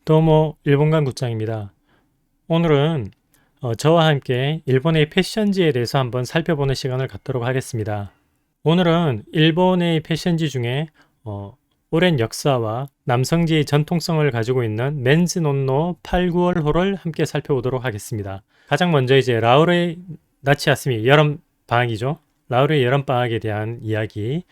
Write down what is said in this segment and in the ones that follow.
도모 일본관 국장입니다. 오늘은 저와 함께 일본의 패션지에 대해서 한번 살펴보는 시간을 갖도록 하겠습니다. 오늘은 일본의 패션지 중에 오랜 역사와 남성지의 전통성을 가지고 있는 맨즈 논노 8, 9월호를 함께 살펴보도록 하겠습니다. 가장 먼저 이제 라우레 나치아스미 여름 방학이죠. 라우레 여름 방학에 대한 이야기.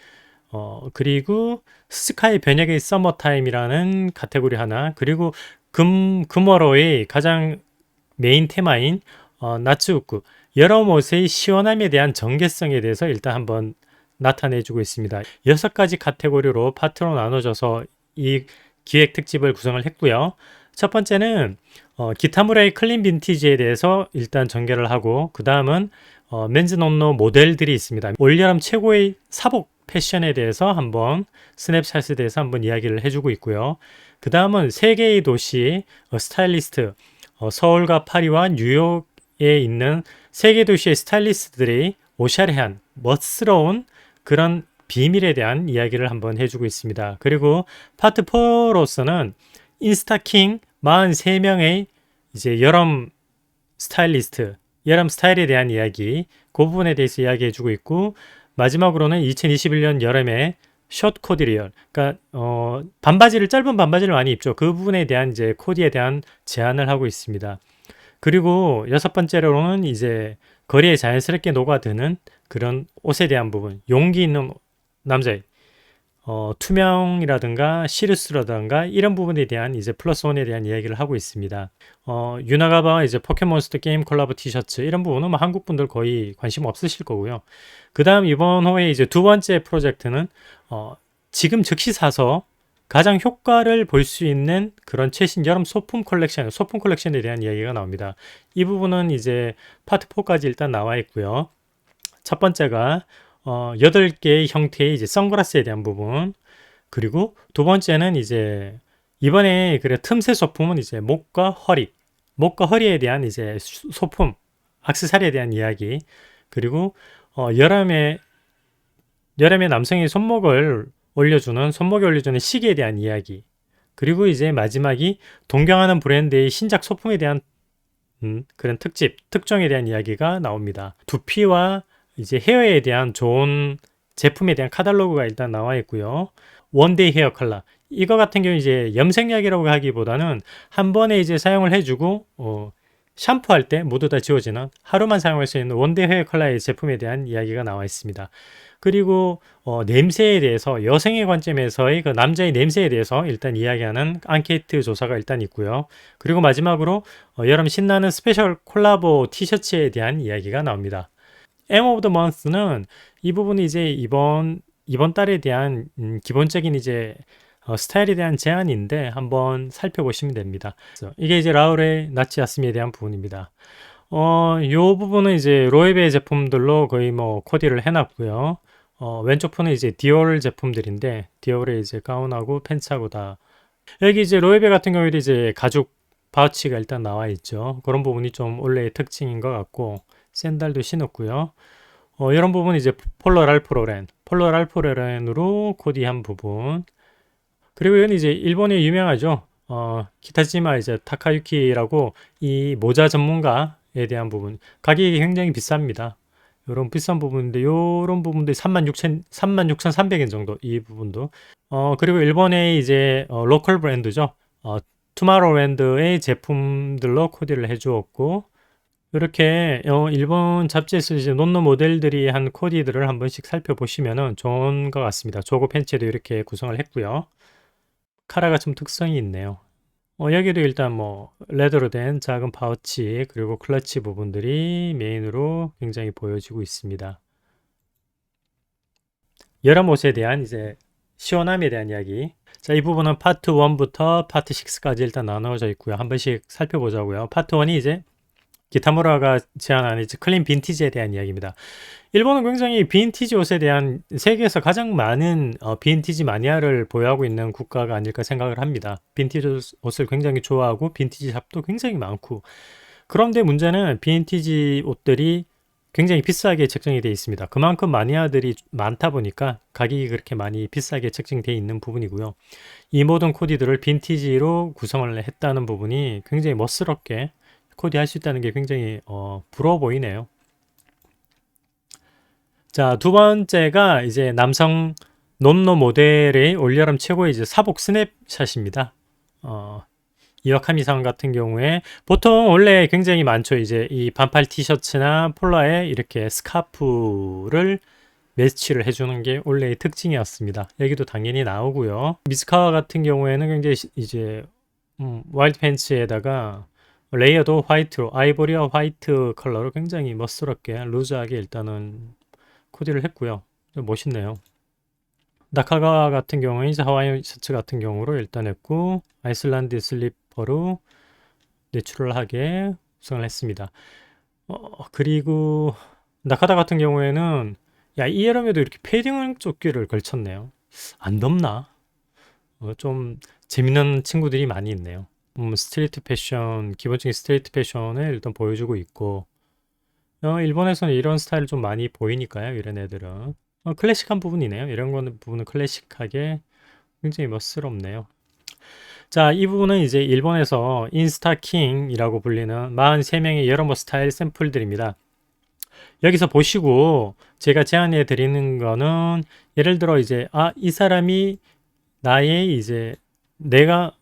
그리고 스카이 변혁의 서머타임이라는 카테고리 하나, 그리고 금월호의 가장 메인 테마인 나츠우쿠 여러 옷의 시원함에 대한 정개성에 대해서 일단 한번 나타내주고 있습니다. 6가지 카테고리로 파트로 나눠져서 이 기획 특집을 구성을 했고요. 첫 번째는 기타무라의 클린 빈티지에 대해서 일단 전개를 하고, 그 다음은 맨즈 논노 모델들이 있습니다. 올여름 최고의 사복 패션에 대해서 한번 스냅샷에 대해서 한번 이야기를 해주고 있고요. 그 다음은 세계의 도시 스타일리스트, 서울과 파리와 뉴욕에 있는 세계 도시의 스타일리스트들이 오샤레한 멋스러운 그런 비밀에 대한 이야기를 한번 해주고 있습니다. 그리고 파트 4로서는 인스타킹 43명의 이제 여름 스타일리스트, 여름 스타일에 대한 이야기, 그 부분에 대해서 이야기해주고 있고, 마지막으로는 2021년 여름에 숏 코디리얼, 그러니까 반바지를, 짧은 반바지를 많이 입죠. 그 부분에 대한 이제 코디에 대한 제안을 하고 있습니다. 그리고 6번째로는 이제 거리에 자연스럽게 녹아드는 그런 옷에 대한 부분, 용기 있는 남자의 투명이라든가 시루스라든가 이런 부분에 대한 이제 플러스 원에 대한 이야기를 하고 있습니다. 유나가바와 이제 포켓몬스터 게임 콜라보 티셔츠 이런 부분은 뭐 한국 분들 거의 관심 없으실 거고요. 그 다음 이번 호의 이제 두 번째 프로젝트는 지금 즉시 사서 가장 효과를 볼 수 있는 그런 최신 여름 소품 컬렉션에 대한 이야기가 나옵니다. 이 부분은 이제 파트 4까지 일단 나와 있고요. 첫 번째가 8개의 형태의 이제 선글라스에 대한 부분, 그리고 두 번째는 이제 이번에 그래 틈새 소품은 이제 목과 허리에 대한 이제 소품, 액세서리에 대한 이야기, 그리고 여름에 남성의 손목에 올려주는 시계에 대한 이야기, 그리고 이제 마지막이 동경하는 브랜드의 신작 소품에 대한 그런 특종에 대한 이야기가 나옵니다. 두피와 이제 헤어에 대한 좋은 제품에 대한 카탈로그가 일단 나와 있고요. 원데이 헤어 컬러. 이거 같은 경우 이제 염색약이라고 하기보다는 한 번에 이제 사용을 해주고 샴푸할 때 모두 다 지워지는 하루만 사용할 수 있는 원데이 헤어 컬러의 제품에 대한 이야기가 나와 있습니다. 그리고 냄새에 대해서 여성의 관점에서의 그 남자의 냄새에 대해서 일단 이야기하는 앙케이트 조사가 일단 있고요. 그리고 마지막으로 여름 신나는 스페셜 콜라보 티셔츠에 대한 이야기가 나옵니다. M of the Month는 이 부분이 이제 이번 달에 대한 기본적인 이제 스타일에 대한 제안인데 한번 살펴보시면 됩니다. 이게 이제 라울의 나치아스미에 대한 부분입니다. 요 부분은 이제 로에베 제품들로 거의 뭐 코디를 해놨고요. 왼쪽 편은 이제 디올 제품들인데 디올의 이제 가운하고 팬츠하고 다, 여기 이제 로에베 같은 경우에도 이제 가죽 파우치가 일단 나와 있죠. 그런 부분이 좀 원래의 특징인 것 같고, 샌들도 신었고요. 이런 부분 이제 폴로 랄프로렌으로 코디한 부분. 그리고 이건 이제 일본의 유명하죠. 키타지마 이제 타카유키라고 이 모자 전문가에 대한 부분. 가격이 굉장히 비쌉니다. 이런 비싼 부분인데, 이런 부분들이 36,300엔 정도, 이 부분도. 그리고 일본의 이제 로컬 브랜드죠. 투마로랜드의 제품들로 코디를 해주었고, 이렇게 일본 잡지에서 이제 논노 모델들이 한 코디들을 한 번씩 살펴보시면 좋은 것 같습니다. 조거 팬츠도 이렇게 구성을 했고요. 카라가 좀 특성이 있네요. 여기도 일단 뭐 레더로 된 작은 파우치, 그리고 클러치 부분들이 메인으로 굉장히 보여지고 있습니다. 여름 옷에 대한 이제 시원함에 대한 이야기. 자, 이 부분은 파트 1부터 파트 6까지 일단 나눠져 있고요. 한 번씩 살펴보자고요. 파트 1이 이제 기타무라가 제안한 이제 클린 빈티지에 대한 이야기입니다. 일본은 굉장히 빈티지 옷에 대한 세계에서 가장 많은 빈티지 마니아를 보유하고 있는 국가가 아닐까 생각을 합니다. 빈티지 옷을 굉장히 좋아하고 빈티지 샵도 굉장히 많고, 그런데 문제는 빈티지 옷들이 굉장히 비싸게 책정이 되어 있습니다. 그만큼 마니아들이 많다 보니까 가격이 그렇게 많이 비싸게 책정되어 있는 부분이고요. 이 모든 코디들을 빈티지로 구성을 했다는 부분이 굉장히 멋스럽게 코디할 수 있다는 게 굉장히 부러워 보이네요. 자, 두 번째가 이제 남성 논노 모델의 올여름 최고의 이제 사복 스냅샷입니다. 이와카미상 같은 경우에 보통 원래 굉장히 많죠. 이제 이 반팔 티셔츠나 폴라에 이렇게 스카프를 매치를 해주는 게 원래의 특징이었습니다. 여기도 당연히 나오고요. 미스카와 같은 경우에는 굉장히 이제 와일드 팬츠에다가 레이어도 화이트로 아이보리와 화이트 컬러로 굉장히 멋스럽게 루즈하게 일단은 코디를 했고요. 좀 멋있네요. 나카가 같은 경우에 이제 하와이 셔츠 같은 경우로 일단 했고 아이슬란드 슬리퍼로 내추럴하게 구성을 했습니다. 그리고 나카다 같은 경우에는 이 여름에도 이렇게 패딩 조끼를 걸쳤네요. 안 덥나? 좀 재밌는 친구들이 많이 있네요. 스트리트 패션, 기본적인 스트리트 패션을 일단 보여주고 있고 일본에서는 이런 스타일 좀 많이 보이니까요. 이런 애들은 클래식한 부분이네요. 이런 거는 부분은 클래식하게 굉장히 멋스럽네요. 자, 이 부분은 이제 일본에서 인스타킹이라고 불리는 43명의 여러 스타일 샘플들입니다. 여기서 보시고 제가 제안해 드리는 거는 예를 들어 이제 이 사람이 나의 이제 내가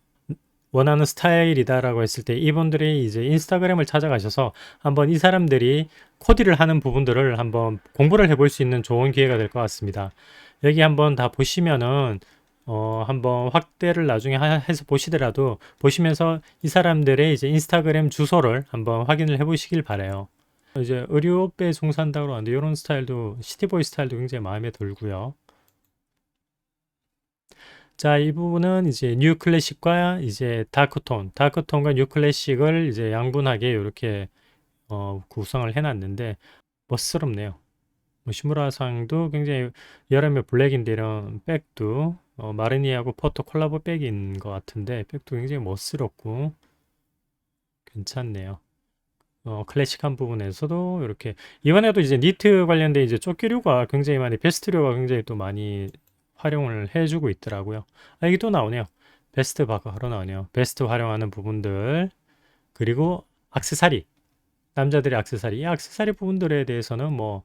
원하는 스타일이다라고 했을 때 이분들이 이제 인스타그램을 찾아가셔서 한번 이 사람들이 코디를 하는 부분들을 한번 공부를 해볼 수 있는 좋은 기회가 될 것 같습니다. 여기 한번 다 보시면은 한번 확대를 나중에 해서 보시더라도 보시면서 이 사람들의 이제 인스타그램 주소를 한번 확인을 해 보시길 바래요. 이제 의류업에 종사한다고 하는데 이런 스타일도 시티보이 스타일도 굉장히 마음에 들고요. 자, 이 부분은 이제 뉴 클래식과 이제 다크톤과 뉴 클래식을 이제 양분하게 이렇게 구성을 해놨는데 멋스럽네요. 시무라상도 굉장히 여름에 블랙인데 이런 백도 마르니하고 포토 콜라보 백인 것 같은데 백도 굉장히 멋스럽고 괜찮네요. 클래식한 부분에서도 이렇게 이번에도 이제 니트 관련된 이제 조끼류가 굉장히 많이 베스트류가 굉장히 또 많이 활용을 해주고 있더라고요. 여기 또 나오네요. 베스트 바로 나오네요. 베스트 활용하는 부분들 그리고 액세서리 남자들의 액세서리 이 액세서리 부분들에 대해서는 뭐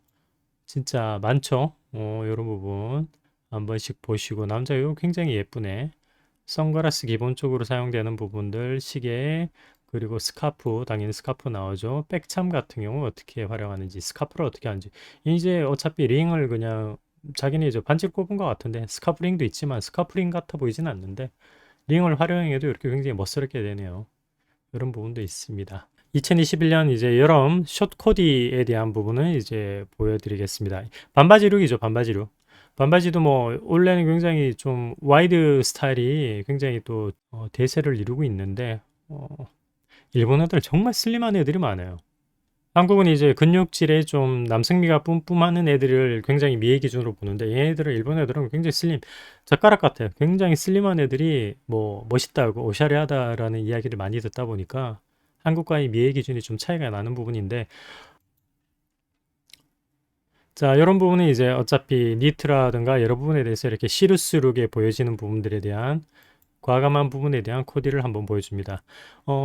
진짜 많죠. 이런 부분 한 번씩 보시고 남자 이거 굉장히 예쁘네. 선글라스 기본적으로 사용되는 부분들 시계 그리고 스카프 당연히 스카프 나오죠. 백참 같은 경우 어떻게 활용하는지 스카프를 어떻게 하는지 이제 어차피 링을 그냥 자기네 이제 반지를 꼽은 것 같은데 스카프 링도 있지만 스카프 링 같아 보이진 않는데 링을 활용해도 이렇게 굉장히 멋스럽게 되네요. 이런 부분도 있습니다. 2021년 이제 여름 숏 코디에 대한 부분을 이제 보여드리겠습니다. 반바지룩이죠, 반바지룩. 반바지도 뭐 원래는 굉장히 좀 와이드 스타일이 굉장히 또 대세를 이루고 있는데 일본 애들 정말 슬림한 애들이 많아요. 한국은 이제 근육질에 좀 남성미가 뿜뿜하는 애들을 굉장히 미의 기준으로 보는데 얘네들은 일본 애들은 굉장히 슬림, 젓가락 같아요. 굉장히 슬림한 애들이 뭐 멋있다고 오샤레하다라는 이야기를 많이 듣다 보니까 한국과의 미의 기준이 좀 차이가 나는 부분인데 자, 이런 부분은 이제 어차피 니트라든가 여러 부분에 대해서 이렇게 시루스룩에 보여지는 부분들에 대한 과감한 부분에 대한 코디를 한번 보여줍니다.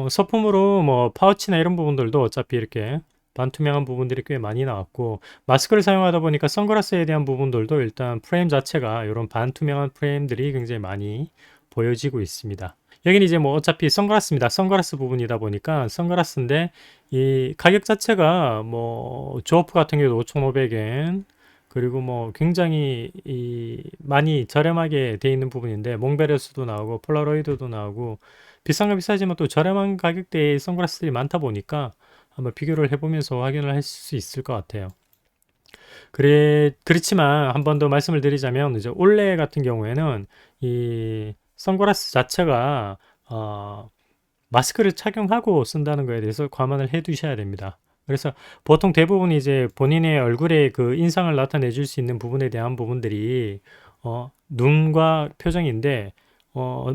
소품으로 뭐 파우치나 이런 부분들도 어차피 이렇게 반투명한 부분들이 꽤 많이 나왔고 마스크를 사용하다 보니까 선글라스에 대한 부분들도 일단 프레임 자체가 이런 반투명한 프레임들이 굉장히 많이 보여지고 있습니다. 여기는 이제 뭐 어차피 선글라스입니다. 선글라스 부분이다 보니까 선글라스인데 이 가격 자체가 뭐 조어프 같은 경우도 5,500엔 그리고 뭐 굉장히 많이 저렴하게 돼 있는 부분인데 몽베르스도 나오고 폴라로이드도 나오고 비싼 거 비싸지만 또 저렴한 가격대의 선글라스들이 많다 보니까 한번 비교를 해보면서 확인을 할 수 있을 것 같아요. 그렇지만 한 번 더 말씀을 드리자면 이제 올레 같은 경우에는 이 선글라스 자체가 마스크를 착용하고 쓴다는 거에 대해서 감안을 해 두셔야 됩니다. 그래서 보통 대부분 이제 본인의 얼굴에 그 인상을 나타내 줄 수 있는 부분에 대한 부분들이 눈과 표정인데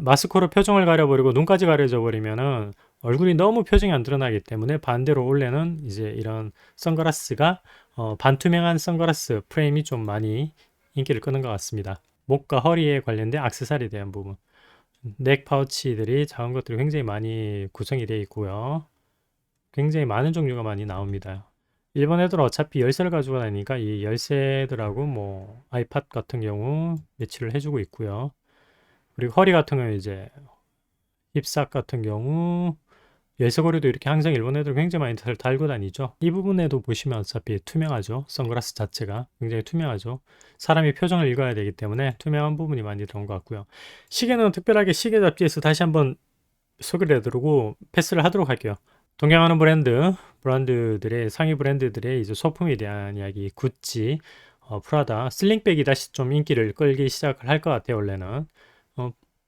마스크로 표정을 가려버리고 눈까지 가려져 버리면은 얼굴이 너무 표정이 안 드러나기 때문에 반대로 올해는 이제 이런 선글라스가 반투명한 선글라스 프레임이 좀 많이 인기를 끄는 것 같습니다. 목과 허리에 관련된 액세서리에 대한 부분, 넥 파우치들이 작은 것들이 굉장히 많이 구성이 되어 있고요. 굉장히 많은 종류가 많이 나옵니다. 일본 애들은 어차피 열쇠를 가지고 다니니까 이 열쇠들하고 뭐 아이팟 같은 경우 매치를 해주고 있고요. 그리고 허리 같은 경우 이제 힙삭 같은 경우 열쇠고리도 이렇게 항상 일본 애들 굉장히 많이 달고 다니죠. 이 부분에도 보시면 어차피 투명하죠. 선글라스 자체가 굉장히 투명하죠. 사람이 표정을 읽어야 되기 때문에 투명한 부분이 많이 들어온 것 같고요. 시계는 특별하게 시계 잡지에서 다시 한번 소개를 해드리고 패스를 하도록 할게요. 동경하는 브랜드들의 상위 브랜드들의 이제 소품에 대한 이야기, 구찌, 프라다, 슬링백이 다시 좀 인기를 끌기 시작을 할 것 같아요. 원래는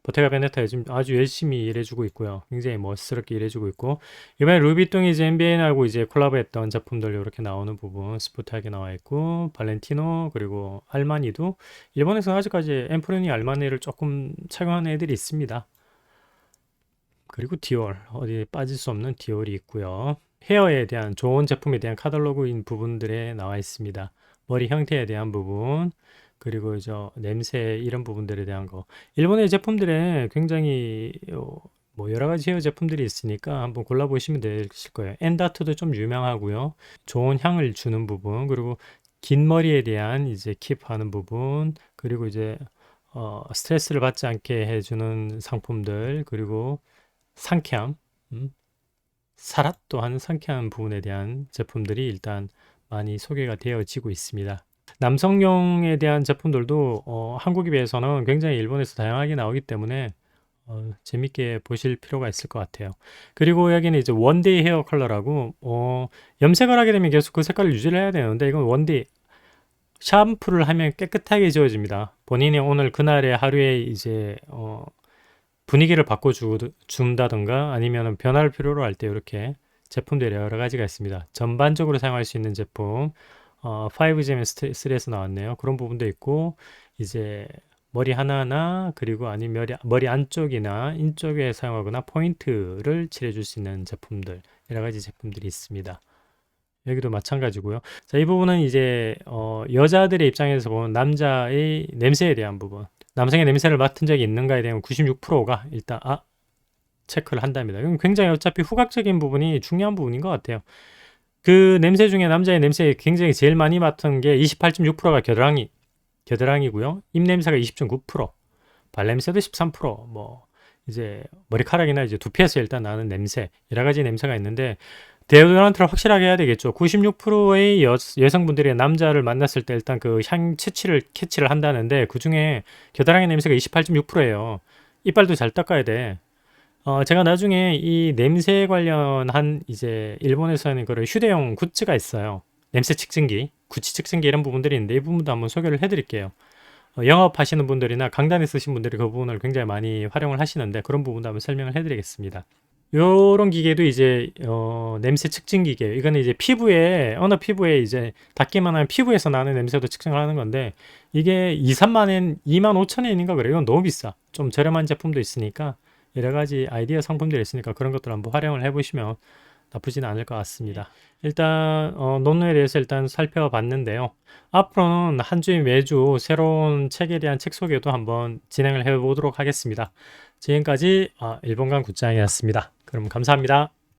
보테가 베네타 요즘 아주 열심히 일해주고 있고요. 굉장히 멋스럽게 일해주고 있고, 이번에 루비통이 이제 NBA하고 이제 콜라보했던 제품들 이렇게 나오는 부분 스포트하게 나와 있고, 발렌티노 그리고 알마니도 일본에서는 아직까지 엠포르니 알마니를 조금 착용하는 애들이 있습니다. 그리고 디올, 어디에 빠질 수 없는 디올이 있고요. 헤어에 대한 좋은 제품에 대한 카탈로그인 부분들에 나와 있습니다. 머리 형태에 대한 부분, 그리고 냄새 이런 부분들에 대한 거. 일본의 제품들에 굉장히 뭐 여러 가지 헤어 제품들이 있으니까 한번 골라보시면 되실 거예요. 엔다트도 좀 유명하고요. 좋은 향을 주는 부분, 그리고 긴 머리에 대한 이제 킵하는 부분, 그리고 스트레스를 받지 않게 해주는 상품들, 그리고 상쾌함, 사랏 또한 상쾌한 부분에 대한 제품들이 일단 많이 소개가 되어지고 있습니다. 남성용에 대한 제품들도 한국에 비해서는 굉장히 일본에서 다양하게 나오기 때문에 재밌게 보실 필요가 있을 것 같아요. 그리고 여기는 이제 원데이 헤어 컬러라고 염색을 하게 되면 계속 그 색깔을 유지를 해야 되는데 이건 원데이 샴푸를 하면 깨끗하게 지워집니다. 본인이 오늘 그날의 하루에 이제 분위기를 바꿔준다든가 아니면 변화를 필요로 할 때 이렇게 제품들이 여러 가지가 있습니다. 전반적으로 사용할 수 있는 제품 5GM3에서 나왔네요. 그런 부분도 있고 이제 머리 하나하나 그리고 아니면 머리 안쪽이나 인쪽에 사용하거나 포인트를 칠해줄 수 있는 제품들 여러 가지 제품들이 있습니다. 여기도 마찬가지고요. 자, 이 부분은 이제 여자들의 입장에서 보면 남자의 냄새에 대한 부분, 남성의 냄새를 맡은 적이 있는가에 대한 96%가 일단 체크를 한답니다. 이건 굉장히 어차피 후각적인 부분이 중요한 부분인 것 같아요. 그 냄새 중에 남자의 냄새 굉장히 제일 많이 맡은 게 28.6%가 겨드랑이고요. 입냄새가 20.9%, 발냄새도 13%, 뭐 이제 머리카락이나 이제 두피에서 일단 나는 냄새, 여러 가지 냄새가 있는데 데오드란트를 확실하게 해야 되겠죠. 96%의 여성분들이 남자를 만났을 때 일단 그 향 캐치를 한다는데 그 중에 겨드랑이 냄새가 28.6%예요. 이빨도 잘 닦아야 돼. 제가 나중에 이 냄새 관련한 이제 일본에서는 그런 휴대용 굿즈가 있어요. 냄새 측정기, 구찌 측정기 이런 부분들이 있는데 이 부분도 한번 소개를 해드릴게요. 영업하시는 분들이나 강단에 쓰신 분들이 그 부분을 굉장히 많이 활용을 하시는데 그런 부분도 한번 설명을 해드리겠습니다. 요런 기계도 이제 냄새 측정 기계예요. 이거는 이제 어느 피부에 이제 닿기만 하면 피부에서 나는 냄새도 측정을 하는 건데 이게 2, 3만 엔, 2만 5천 엔인가 그래요. 이건 너무 비싸. 좀 저렴한 제품도 있으니까 여러 가지 아이디어 상품들이 있으니까 그런 것들 한번 활용을 해보시면 나쁘지는 않을 것 같습니다. 일단 논문에 대해서 일단 살펴봤는데요. 앞으로는 한 주에 매주 새로운 책에 대한 책 소개도 한번 진행을 해보도록 하겠습니다. 지금까지 일본관 굿장이었습니다. 그럼 감사합니다.